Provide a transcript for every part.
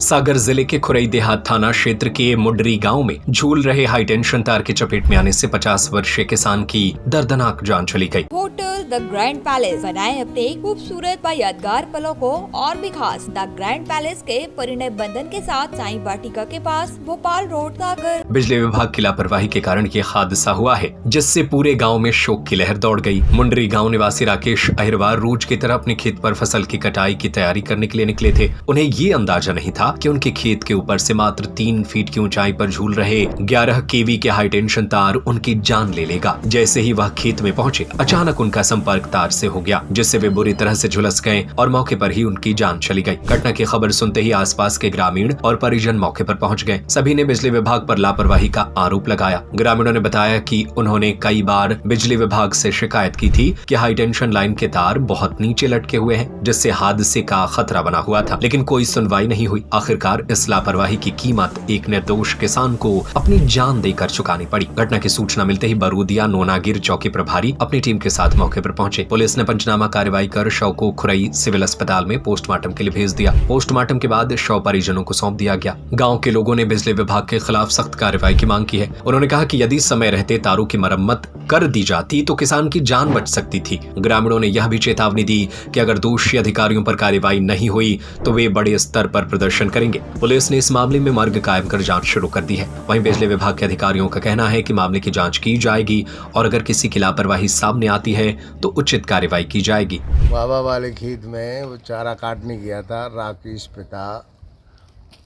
सागर जिले के खुरई देहात थाना क्षेत्र के मुडरी गांव में झूल रहे हाई टेंशन तार की चपेट में आने से 50 वर्षीय किसान की दर्दनाक जान चली गई। होटल द ग्रैंड पैलेस बनाए अपने खूबसूरत व यादगार पलों को और भी खास। द ग्रैंड पैलेस के परिणय बंधन के साथ साईं वाटिका के पास भोपाल रोड सागर। बिजली विभाग की लापरवाही के कारण ये हादसा हुआ है, जिससे पूरे गाँव में शोक की लहर दौड़ गयी। मुंडरी गाँव निवासी राकेश अहिरवार रोज की तरह अपने खेत पर फसल की कटाई की तैयारी करने के लिए निकले थे। उन्हें ये अंदाजा नहीं था कि उनके खेत के ऊपर से मात्र 3 फीट की ऊंचाई पर झूल रहे 11 केवी के हाई टेंशन तार उनकी जान ले लेगा। जैसे ही वह खेत में पहुंचे, अचानक उनका संपर्क तार से हो गया, जिससे वे बुरी तरह से झुलस गए और मौके पर ही उनकी जान चली गई। घटना की खबर सुनते ही आसपास के ग्रामीण और परिजन मौके पर पहुंच गए। सभी ने बिजली विभाग पर लापरवाही का आरोप लगाया। ग्रामीणों ने बताया कि उन्होंने कई बार बिजली विभाग से शिकायत की थी कि हाई टेंशन लाइन के तार बहुत नीचे लटके हुए हैं, जिससे हादसे का खतरा बना हुआ था, लेकिन कोई सुनवाई नहीं हुई। आखिरकार इस लापरवाही की कीमत एक निर्दोष किसान को अपनी जान देकर चुकानी पड़ी। घटना की सूचना मिलते ही बरूदिया नोनागिर चौकी प्रभारी अपनी टीम के साथ मौके पर पहुंचे। पुलिस ने पंचनामा कार्रवाई कर शव को खुरई सिविल अस्पताल में पोस्टमार्टम के लिए भेज दिया। पोस्टमार्टम के बाद शव परिजनों को सौंप दिया गया। गाँव के लोगों ने बिजली विभाग के खिलाफ सख्त कार्रवाई की मांग की है। उन्होंने कहा कि यदि समय रहते तारों की मरम्मत कर दी जाती तो किसान की जान बच सकती थी। ग्रामीणों ने यह भी चेतावनी दी कि अगर दोषी अधिकारियों पर कार्रवाई नहीं हुई तो वे बड़े स्तर पर प्रदर्शन करेंगे। पुलिस ने इस मामले में मार्ग कायम कर जांच शुरू कर दी है। वहीं बिजली विभाग के अधिकारियों का कहना है कि मामले की जांच की जाएगी और अगर किसी की लापरवाही सामने आती है तो उचित कार्रवाई की जाएगी। बाबा वाले खेत में वो चारा काटने गया था राकेश पिता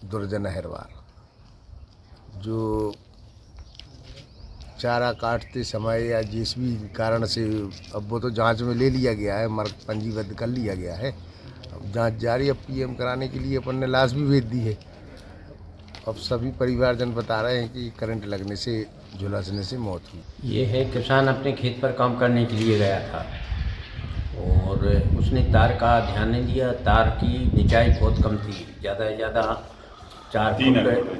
दुर्जन अहिरवार, जो चारा काटते समय या जिस भी कारण से, अब वो तो जांच में ले लिया गया है, मर्ग पंजीबद्ध कर लिया गया है, अब जांच जारी। अब पीएम कराने के लिए अपन ने लाश भी भेज दी है। अब सभी परिवारजन बता रहे हैं कि करंट लगने से, झुलसने से मौत हुई। ये है किसान अपने खेत पर काम करने के लिए गया था और उसने तार का ध्यान नहीं दिया। तार की निचाई बहुत कम थी, ज़्यादा से ज़्यादा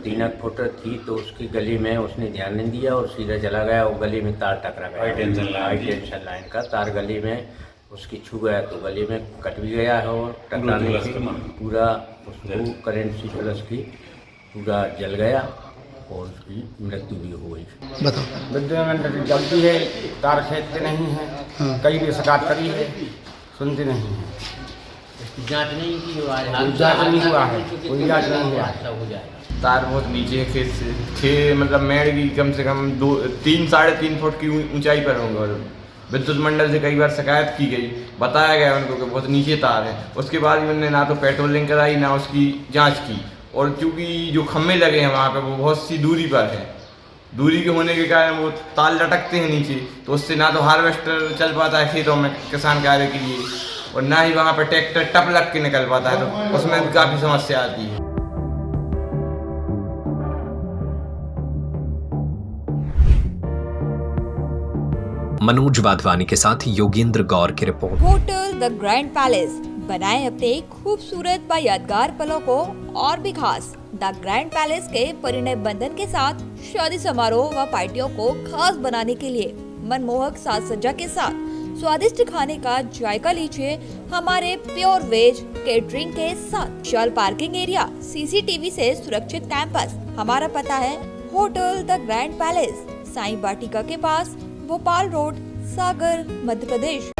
3 फुट थी, तो उसकी गली में उसने ध्यान नहीं दिया और सीधा चला गया। वो गली में तार टकरा गया, हाई टेंशन लाइन का तार गली में उसकी छू गया, तो गली में कट भी गया है और टकराने से पूरा उसको करंट से झुलस की पूरा जल गया और उसकी मृत्यु भी हो गई। बताओ, जल्दी है, तार खेदते नहीं है, कई भी शिकायत करी है, सुनते नहीं है। जांच नहीं की हुआ है, जांच नहीं हुआ है, कोई जांच नहीं हुआ है। तार बहुत नीचे खेत से थे, मतलब मेड़ की कम से कम 3 साढ़े 3 फुट की ऊंचाई पर होंगे। और विद्युत मंडल से कई बार शिकायत की गई, बताया गया उनको कि बहुत नीचे तार है। उसके बाद भी उन्होंने ना तो पेट्रोलिंग कराई ना उसकी जांच की। और चूँकि जो खम्भे लगे हैं वहाँ पे वो बहुत सी दूरी पर है, दूरी के होने के कारण वो तार लटकते हैं नीचे, तो उससे ना तो हार्वेस्टर चल पाता है खेतों में किसान कार्य के लिए, और ना ही वहाँ पे ट्रैक्टर टप लग के निकल पाता है, तो उसमें भी काफ़ी समस्या आती है। मनोज वाधवानी के साथ योगेंद्र गौर की report. Hotel the grand palace बनाए अपने खूबसूरत व यादगार पलों को और भी खास। द ग्रैंड पैलेस के परिणय बंधन के साथ शादी समारोह व पार्टियों को खास बनाने के लिए मनमोहक साज सज्जा के साथ स्वादिष्ट खाने का जायका लीजिए हमारे प्योर वेज केटरिंग के साथ। विशाल पार्किंग एरिया, सीसीटीवी से सुरक्षित कैंपस। हमारा पता है hotel the grand palace, Sai Vatika के पास, भोपाल रोड, सागर, मध्य प्रदेश।